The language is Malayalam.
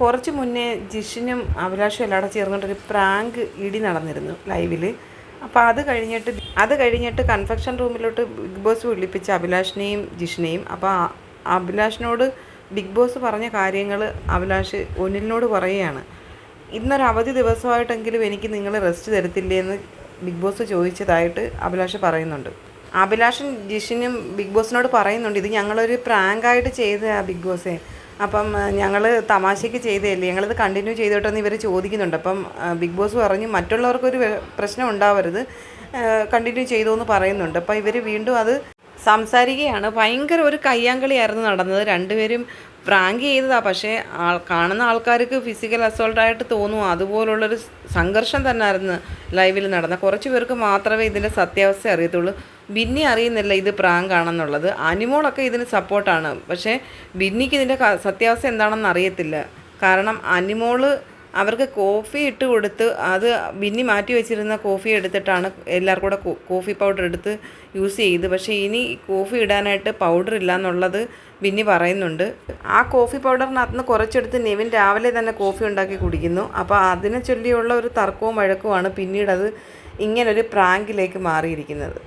കുറച്ച് മുന്നേ ജിഷിനും അഭിലാഷും എല്ലാവരും ചേർന്നുകൊണ്ടൊരു പ്രാങ്ക് ഇടി നടന്നിരുന്നു ലൈവിൽ. അപ്പോൾ അത് കഴിഞ്ഞിട്ട് കൺഫെക്ഷൻ റൂമിലോട്ട് ബിഗ് ബോസ് വിളിപ്പിച്ച അഭിലാഷിനെയും ജിഷിനെയും. അപ്പോൾ അഭിലാഷിനോട് ബിഗ് ബോസ് പറഞ്ഞ കാര്യങ്ങൾ അഭിലാഷ് ഒനിലിനോട് പറയുകയാണ്. ഇന്നൊരു അവധി ദിവസമായിട്ടെങ്കിലും എനിക്ക് നിങ്ങൾ റെസ്റ്റ് തരത്തില്ലേ എന്ന് ബിഗ് ബോസ് ചോദിച്ചതായിട്ട് അഭിലാഷ് പറയുന്നുണ്ട്. അഭിലാഷും ജിഷിനും ബിഗ് ബോസിനോട് പറയുന്നുണ്ട്, ഇത് ഞങ്ങളൊരു പ്രാങ്കായിട്ട് ചെയ്തതാണ് ബിഗ് ബോസേ, അപ്പം ഞങ്ങൾ തമാശയ്ക്ക് ചെയ്തതല്ലേ, ഞങ്ങളിത് കണ്ടിന്യൂ ചെയ്തോട്ടെന്ന് ഇവർ ചോദിക്കുന്നുണ്ട്. അപ്പം ബിഗ് ബോസ് പറഞ്ഞു മറ്റുള്ളവർക്കൊരു പ്രശ്നം ഉണ്ടാവരുത്, കണ്ടിന്യൂ ചെയ്തു എന്ന് പറയുന്നുണ്ട്. അപ്പോൾ ഇവർ വീണ്ടും അത് സംസാരിക്കുകയാണ്. ഭയങ്കര ഒരു കയ്യാങ്കളിയായിരുന്നു നടന്നത്. രണ്ടുപേരും പ്രാങ്ക് ചെയ്തതാണ്, പക്ഷേ കാണുന്ന ആൾക്കാർക്ക് ഫിസിക്കൽ അസോൾട്ടായിട്ട് തോന്നും. അതുപോലുള്ളൊരു സംഘർഷം തന്നെയായിരുന്നു ലൈവിൽ നടന്നത്. കുറച്ച് പേർക്ക് മാത്രമേ ഇതിൻ്റെ സത്യാവസ്ഥ അറിയത്തുള്ളൂ. ബിന്നി അറിയുന്നില്ല ഇത് പ്രാങ്ക് ആണെന്നുള്ളത്. അനിമോളൊക്കെ ഇതിന് സപ്പോർട്ടാണ്, പക്ഷേ ബിന്നിക്ക് ഇതിൻ്റെ സത്യാവസ്ഥ എന്താണെന്ന് അറിയത്തില്ല. കാരണം അനിമോള് അവർക്ക് കോഫി ഇട്ട് കൊടുത്ത് അത് ബിന്നി മാറ്റി വെച്ചിരുന്ന കോഫി എടുത്തിട്ടാണ് എല്ലാവർക്കും കൂടെ കോഫി പൗഡർ എടുത്ത് യൂസ് ചെയ്ത്. പക്ഷേ ഇനി കോഫി ഇടാനായിട്ട് പൗഡർ ഇല്ല എന്നുള്ളത് ബിന്നി പറയുന്നുണ്ട്. ആ കോഫി പൗഡറിനകത്ത് നിന്ന് കുറച്ചെടുത്ത് നെവിൻ രാവിലെ തന്നെ കോഫി ഉണ്ടാക്കി കുടിക്കുന്നു. അപ്പോൾ അതിനെ ചൊല്ലിയുള്ള ഒരു തർക്കവും വഴക്കുമാണ് പിന്നീട് അത് ഇങ്ങനൊരു പ്രാങ്കിലേക്ക് മാറിയിരിക്കുന്നത്.